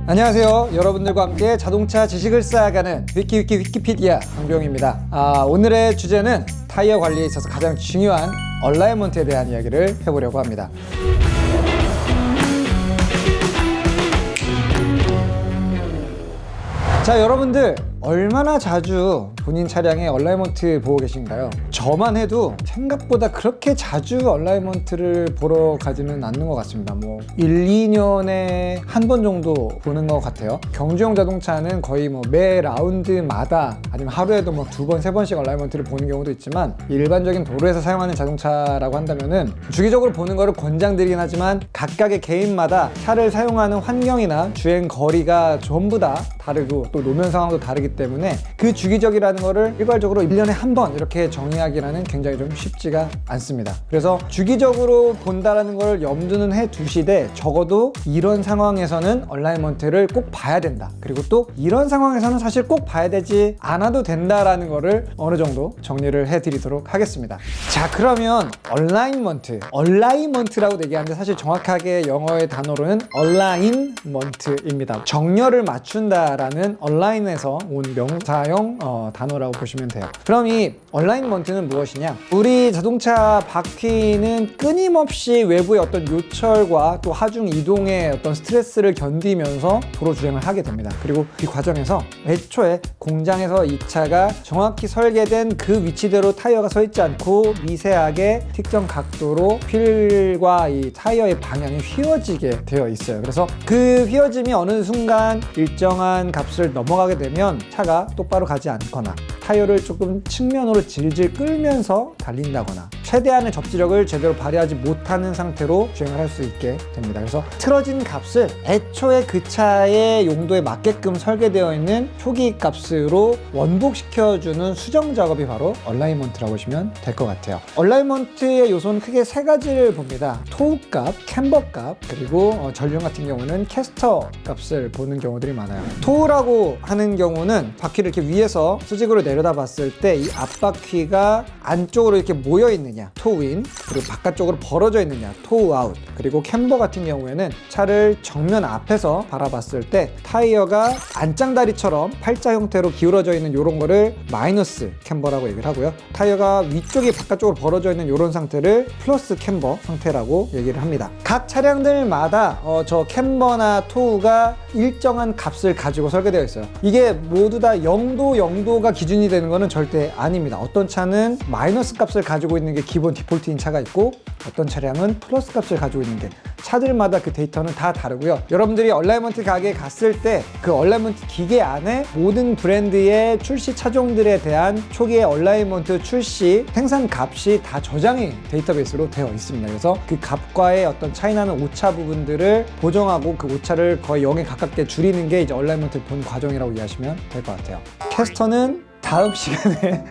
안녕하세요. 여러분들과 함께 자동차 지식을 쌓아가는 위키피디아 강병입니다. 오늘의 주제는 타이어 관리에 있어서 가장 중요한 얼라이먼트에 대한 이야기를 해보려고 합니다. 자, 여러분들 얼마나 자주 본인 차량의 얼라이먼트 보고 계신가요? 저만 해도 생각보다 그렇게 자주 얼라이먼트를 보러 가지는 않는 것 같습니다. 1, 2년에 한 번 정도 보는 것 같아요. 경주용 자동차는 거의 매 라운드마다 아니면 하루에도 2번, 3번씩 얼라이먼트를 보는 경우도 있지만, 일반적인 도로에서 사용하는 자동차라고 한다면은 주기적으로 보는 거를 권장드리긴 하지만 각각의 개인마다 차를 사용하는 환경이나 주행 거리가 전부 다 다르고 또 노면 상황도 다르기 때문에 그 주기적이라는 거를 일괄적으로 1년에 한 번 이렇게 정의하기는 굉장히 좀 쉽지가 않습니다. 그래서 주기적으로 본다라는 걸 염두는 해 두시되, 적어도 이런 상황에서는 얼라이먼트를 꼭 봐야 된다, 그리고 또 이런 상황에서는 사실 꼭 봐야 되지 않아도 된다라는 거를 어느 정도 정리를 해 드리도록 하겠습니다. 자, 그러면 얼라이먼트라고 얘기하는데 사실 정확하게 영어의 단어로는 얼라인먼트입니다. 정렬을 맞춘다라는 얼라인에서 온 명사형 단어라고 보시면 돼요. 그럼 이 얼라이먼트는 무엇이냐? 우리 자동차 바퀴는 끊임없이 외부의 어떤 요철과 또 하중 이동의 어떤 스트레스를 견디면서 도로 주행을 하게 됩니다. 그리고 이 과정에서 애초에 공장에서 이 차가 정확히 설계된 그 위치대로 타이어가 서 있지 않고 미세하게 특정 각도로 휠과 이 타이어의 방향이 휘어지게 되어 있어요. 그래서 그 휘어짐이 어느 순간 일정한 값을 넘어가게 되면 차가 똑바로 가지 않거나 타이어를 조금 측면으로 질질 끌면서 달린다거나 최대한의 접지력을 제대로 발휘하지 못하는 상태로 주행을 할 수 있게 됩니다. 그래서 틀어진 값을 애초에 그 차의 용도에 맞게끔 설계되어 있는 초기 값으로 원복시켜주는 수정 작업이 바로 얼라이먼트라고 보시면 될 것 같아요. 얼라이먼트의 요소는 크게 세 가지를 봅니다. 토우 값, 캠버 값, 그리고 전륜 같은 경우는 캐스터 값을 보는 경우들이 많아요. 토우라고 하는 경우는 바퀴를 이렇게 위에서 수직으로 내려다 봤을 때 이 앞바퀴가 안쪽으로 이렇게 모여 있느냐, 토우인, 그리고 바깥쪽으로 벌어져 있느냐, 토우 아웃. 그리고 캠버 같은 경우에는 차를 정면 앞에서 바라봤을 때 타이어가 안짱다리처럼 팔자 형태로 기울어져 있는 이런 거를 마이너스 캠버라고 얘기를 하고요. 타이어가 위쪽이 바깥쪽으로 벌어져 있는 이런 상태를 플러스 캠버 상태라고 얘기를 합니다. 각 차량들마다 저 캠버나 토우가 일정한 값을 가지고 설계되어 있어요. 이게 모두 다 0도가 기준이 되는 거는 절대 아닙니다. 어떤 차는 마이너스 값을 가지고 있는 게 기본 디폴트인 차가 있고, 어떤 차량은 플러스 값을 가지고 있는 게, 차들마다 그 데이터는 다 다르고요. 여러분들이 얼라이먼트 가게에 갔을 때 그 얼라이먼트 기계 안에 모든 브랜드의 출시 차종들에 대한 초기의 얼라이먼트 출시 생산 값이 다 저장이 데이터베이스로 되어 있습니다. 그래서 그 값과의 어떤 차이나는 오차 부분들을 보정하고 그 오차를 거의 0에 가깝게 줄이는 게 이제 얼라이먼트 본 과정이라고 이해하시면 될 것 같아요. 캐스터는 다음 시간에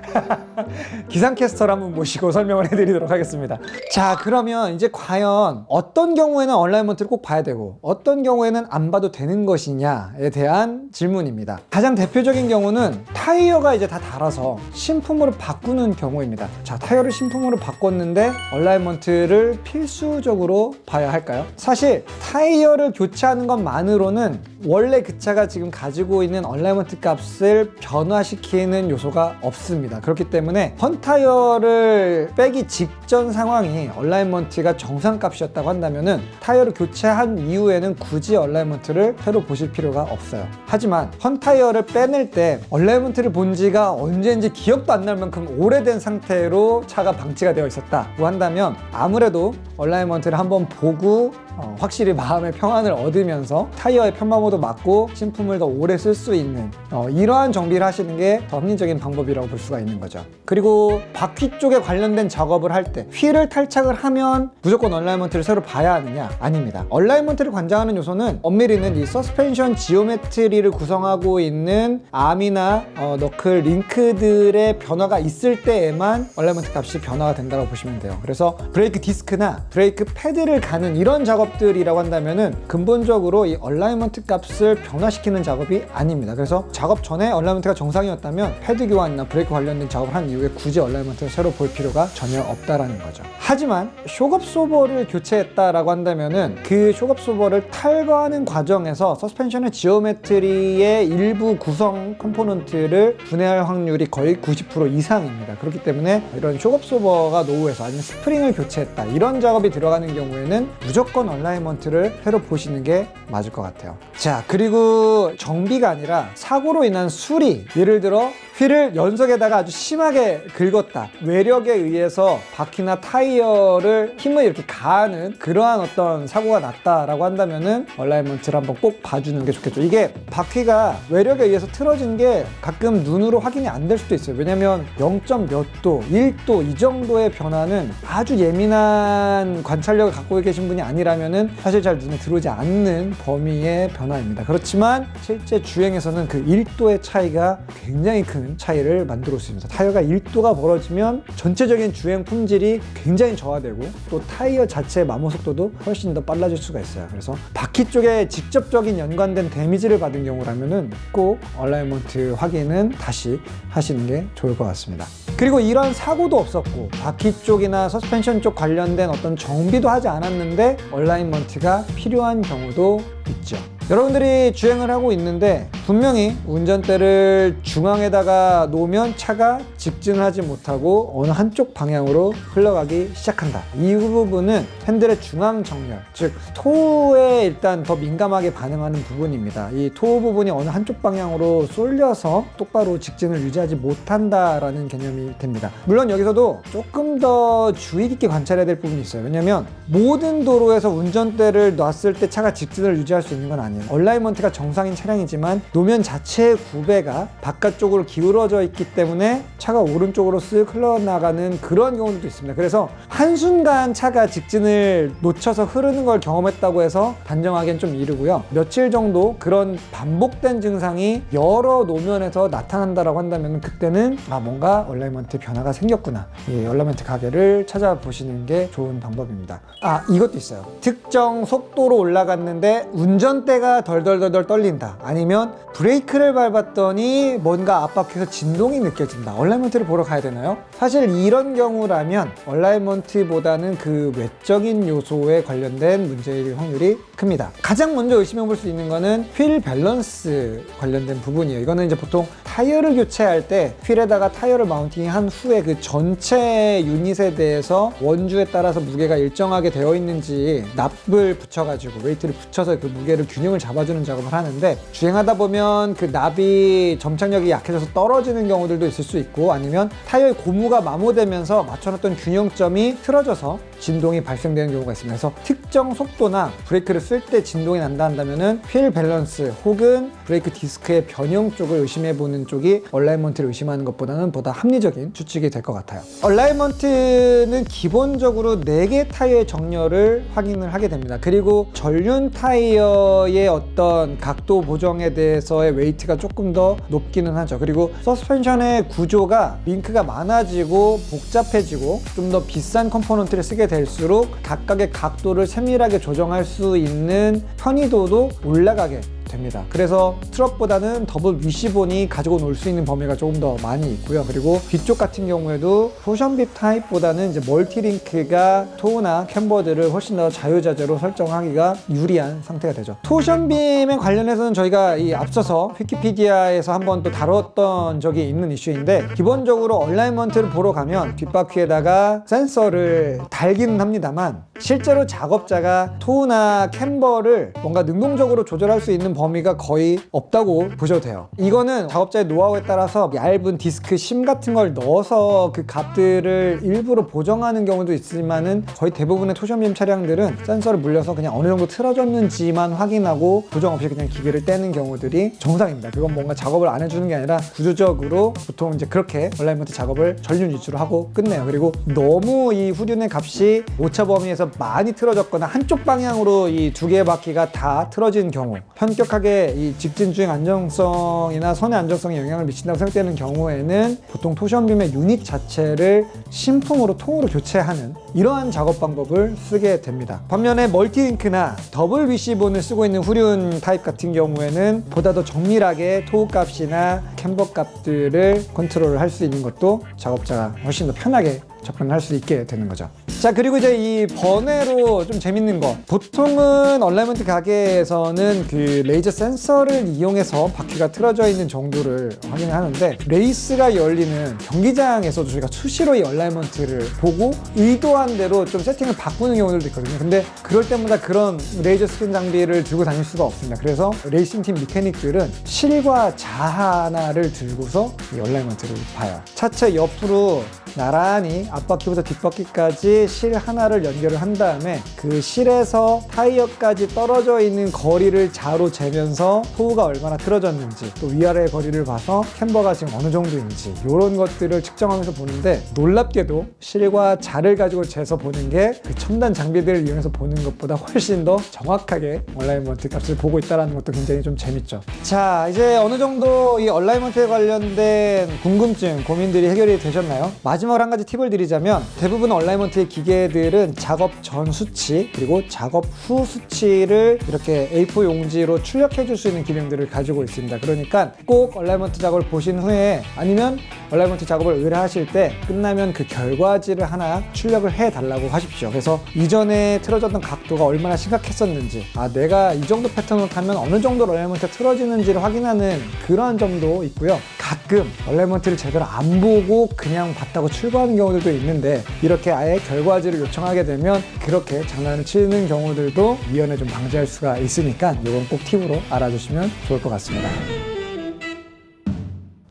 기상캐스터를 한번 모시고 설명을 해드리도록 하겠습니다. 자, 그러면 이제 과연 어떤 경우에는 얼라이먼트를 꼭 봐야 되고 어떤 경우에는 안 봐도 되는 것이냐에 대한 질문입니다. 가장 대표적인 경우는 타이어가 이제 다 닳아서 신품으로 바꾸는 경우입니다. 자, 타이어를 신품으로 바꿨는데 얼라이먼트를 필수적으로 봐야 할까요? 사실 타이어를 교체하는 것만으로는 원래 그 차가 지금 가지고 있는 얼라이먼트 값을 변화시키는 요소가 없습니다. 그렇기 때문에 헌타이어를 빼기 직전 상황이 얼라이먼트가 정상값이었다고 한다면은 타이어를 교체한 이후에는 굳이 얼라이먼트를 새로 보실 필요가 없어요. 하지만 헌타이어를 빼낼 때 얼라이먼트를 본 지가 언제인지 기억도 안 날 만큼 오래된 상태로 차가 방치가 되어 있었다고 한다면 아무래도 얼라이먼트를 한번 보고 확실히 마음의 평안을 얻으면서 타이어의 편마모도 맞고 신품을 더 오래 쓸 수 있는 이러한 정비를 하시는 게 더 합리적인 방법이라고 볼 수가 있는 거죠. 그리고 바퀴 쪽에 관련된 작업을 할 때 휠을 탈착을 하면 무조건 얼라이먼트를 새로 봐야 하느냐? 아닙니다. 얼라이먼트를 관장하는 요소는 엄밀히는 이 서스펜션 지오메트리를 구성하고 있는 암이나 너클 링크들의 변화가 있을 때에만 얼라이먼트 값이 변화가 된다고 보시면 돼요. 그래서 브레이크 디스크나 브레이크 패드를 가는 이런 작업들이라고 한다면은 근본적으로 이 얼라이먼트 값을 변화시키는 작업이 아닙니다. 그래서 작업 전에 얼라이먼트가 정상이었다면 패드 교환이나 브레이크 관련된 작업을 한 이후에 굳이 얼라이먼트를 새로 볼 필요가 전혀 없다라는 된다라는 거죠. 하지만 쇼크업소버를 교체했다라고 한다면은 그 쇼크업소버를 탈거하는 과정에서 서스펜션의 지오메트리의 일부 구성 컴포넌트를 분해할 확률이 거의 90% 이상입니다. 그렇기 때문에 이런 쇼크업소버가 노후해서 아니면 스프링을 교체했다 이런 작업이 들어가는 경우에는 무조건 얼라이먼트를 새로 보시는 게 맞을 것 같아요. 자, 그리고 정비가 아니라 사고로 인한 수리, 예를 들어 휠을 연석에다가 아주 심하게 긁었다, 외력에 의해서 바퀴나 타이어를 힘을 이렇게 가하는 그러한 어떤 사고가 났다라고 한다면은 얼라이먼트를 한번 꼭 봐주는 게 좋겠죠. 이게 바퀴가 외력에 의해서 틀어진 게 가끔 눈으로 확인이 안 될 수도 있어요. 왜냐면 0. 몇 도, 1도 이 정도의 변화는 아주 예민한 관찰력을 갖고 계신 분이 아니라면은 사실 잘 눈에 들어오지 않는 범위의 변화입니다. 그렇지만 실제 주행에서는 그 1도의 차이가 굉장히 큰 차이를 만들어 수 있습니다. 타이어가 1도가 벌어지면 전체적인 주행 품질이 굉장히 저하되고 또 타이어 자체의 마모 속도도 훨씬 더 빨라질 수가 있어요. 그래서 바퀴 쪽에 직접적인 연관된 데미지를 받은 경우라면은 꼭 얼라이먼트 확인은 다시 하시는 게 좋을 것 같습니다. 그리고 이런 사고도 없었고 바퀴 쪽이나 서스펜션 쪽 관련된 어떤 정비도 하지 않았는데 얼라이먼트가 필요한 경우도 있죠. 여러분들이 주행을 하고 있는데 분명히 운전대를 중앙에다가 놓으면 차가 직진을 하지 못하고 어느 한쪽 방향으로 흘러가기 시작한다. 이 부분은 핸들의 중앙 정렬, 즉 토우에 일단 더 민감하게 반응하는 부분입니다. 이 토우 부분이 어느 한쪽 방향으로 쏠려서 똑바로 직진을 유지하지 못한다라는 개념이 됩니다. 물론 여기서도 조금 더 주의 깊게 관찰해야 될 부분이 있어요. 왜냐면 모든 도로에서 운전대를 놨을 때 차가 직진을 유지할 수 있는 건 아니에요. 얼라이먼트가 정상인 차량이지만 노면 자체의 구배가 바깥쪽으로 기울어져 있기 때문에 차가 오른쪽으로 쓱 흘러나가는 그런 경우도 있습니다. 그래서 한순간 차가 직진을 놓쳐서 흐르는 걸 경험했다고 해서 단정하기엔 좀 이르고요. 며칠 정도 그런 반복된 증상이 여러 노면에서 나타난다라고 한다면 그때는 뭔가 얼라이먼트 변화가 생겼구나, 이 얼라이먼트 가게를 찾아보시는 게 좋은 방법입니다. 이것도 있어요. 특정 속도로 올라갔는데 운전대가 덜덜덜 떨린다, 아니면 브레이크를 밟았더니 뭔가 압박해서 진동이 느껴진다. 얼라이먼트를 보러 가야 되나요? 사실 이런 경우라면 얼라이먼트보다는 그 외적인 요소에 관련된 문제일 확률이 큽니다. 가장 먼저 의심해 볼 수 있는 거는 휠 밸런스 관련된 부분이에요. 이거는 이제 보통 타이어를 교체할 때 휠에다가 타이어를 마운팅한 후에 그 전체 유닛에 대해서 원주에 따라서 무게가 일정하게 되어 있는지 납을 붙여가지고 웨이트를 붙여서 그 무게를 균형을 잡아주는 작업을 하는데, 주행하다 보면 그 납이 점착력이 약해져서 떨어지는 경우들도 있을 수 있고, 아니면 타이어의 고무가 마모되면서 맞춰놨던 균형점이 틀어져서 진동이 발생되는 경우가 있습니다. 그래서 특정 속도나 브레이크를 쓸 때 진동이 난다 한다면은 휠 밸런스 혹은 브레이크 디스크의 변형 쪽을 의심해보는 쪽이 얼라이먼트를 의심하는 것보다는 보다 합리적인 추측이 될 것 같아요. 얼라이먼트는 기본적으로 4개 타이어의 정렬을 확인을 하게 됩니다. 그리고 전륜 타이어의 어떤 각도 보정에 대해서의 웨이트가 조금 더 높기는 하죠. 그리고 서스펜션의 구조가 링크가 많아지고 복잡해지고 좀 더 비싼 컴포넌트를 쓰게 될수록 각각의 각도를 세밀하게 조정할 수 있는 편의도도 올라가게 됩니다. 그래서 트럭보다는 더블 위시본이 가지고 놀 수 있는 범위가 조금 더 많이 있고요. 그리고 뒤쪽 같은 경우에도 토션빕 타입보다는 이제 멀티링크가 토우나 캠버들을 훨씬 더 자유자재로 설정하기가 유리한 상태가 되죠. 토션빔에 관련해서는 저희가 이 앞서서 위키피디아에서 한번 또 다뤘던 적이 있는 이슈인데, 기본적으로 얼라이먼트를 보러 가면 뒷바퀴에다가 센서를 달기는 합니다만 실제로 작업자가 토우나 캠버를 뭔가 능동적으로 조절할 수 있는 범위가 거의 없다고 보셔도 돼요. 이거는 작업자의 노하우에 따라서 얇은 디스크 심 같은 걸 넣어서 그 값들을 일부러 보정하는 경우도 있지만은 거의 대부분의 토션빔 차량들은 센서를 물려서 그냥 어느 정도 틀어졌는지만 확인하고 보정 없이 그냥 기계를 떼는 경우들이 정상입니다. 그건 뭔가 작업을 안 해주는 게 아니라 구조적으로 보통 이제 그렇게 얼라이먼트 작업을 전륜 위주로 하고 끝내요. 그리고 너무 이 후륜의 값이 오차 범위에서 많이 틀어졌거나 한쪽 방향으로 이 2개의 바퀴가 다 틀어진 경우, 현격하게 이 직진 주행 안정성이나 선의 안정성에 영향을 미친다고 생각되는 경우에는 보통 토션빔의 유닛 자체를 신품으로 통으로 교체하는 이러한 작업 방법을 쓰게 됩니다. 반면에 멀티링크나 더블 위시본을 쓰고 있는 후륜 타입 같은 경우에는 보다 더 정밀하게 토우 값이나 캠버 값들을 컨트롤을 할 수 있는 것도 작업자가 훨씬 더 편하게 접근할 수 있게 되는 거죠. 자, 그리고 이제 이 번외로 좀 재밌는 거, 보통은 얼라이먼트 가게에서는 그 레이저 센서를 이용해서 바퀴가 틀어져 있는 정도를 확인하는데, 레이스가 열리는 경기장에서도 저희가 수시로 이 얼라이먼트를 보고 의도한 대로 좀 세팅을 바꾸는 경우들도 있거든요. 근데 그럴 때마다 그런 레이저 스캔 장비를 들고 다닐 수가 없습니다. 그래서 레이싱팀 미케닉들은 실과 자하나를 들고서 이 얼라이먼트를 봐요. 차체 옆으로 나란히 앞바퀴부터 뒷바퀴까지 실 하나를 연결을 한 다음에 그 실에서 타이어까지 떨어져 있는 거리를 자로 재면서 토우가 얼마나 틀어졌는지, 또 위아래의 거리를 봐서 캠버가 지금 어느 정도인지, 이런 것들을 측정하면서 보는데, 놀랍게도 실과 자를 가지고 재서 보는 게 그 첨단 장비들을 이용해서 보는 것보다 훨씬 더 정확하게 얼라이먼트 값을 보고 있다는 것도 굉장히 좀 재밌죠. 자, 이제 어느 정도 이 얼라이먼트에 관련된 궁금증, 고민들이 해결이 되셨나요? 마지막으로 한 가지 팁을 드리자면, 대부분 얼라이먼트의 기계들은 작업 전 수치 그리고 작업 후 수치를 이렇게 A4 용지로 출력해 줄 수 있는 기능들을 가지고 있습니다. 그러니까 꼭 얼라이먼트 작업을 보신 후에, 아니면 얼라이먼트 작업을 의뢰하실 때 끝나면 그 결과지를 하나 출력을 해 달라고 하십시오. 그래서 이전에 틀어졌던 각도가 얼마나 심각했었는지, 내가 이 정도 패턴으로 타면 어느 정도 얼라이먼트가 틀어지는지를 확인하는 그런 점도 있고요. 가끔 얼라이먼트를 제대로 안 보고 그냥 봤다고 출고하는 경우들도 있는데, 이렇게 아예 결과지를 요청하게 되면 그렇게 장난을 치는 경우들도 미연에 좀 방지할 수가 있으니까 이건 꼭 팁으로 알아주시면 좋을 것 같습니다.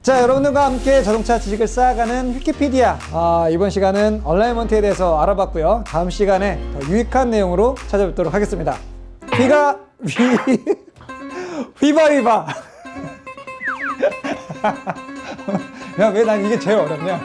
자, 여러분들과 함께 자동차 지식을 쌓아가는 위키피디아, 이번 시간은 얼라이먼트에 대해서 알아봤고요. 다음 시간에 더 유익한 내용으로 찾아뵙도록 하겠습니다. 휘바 야, 왜 난 이게 제일 어렵냐?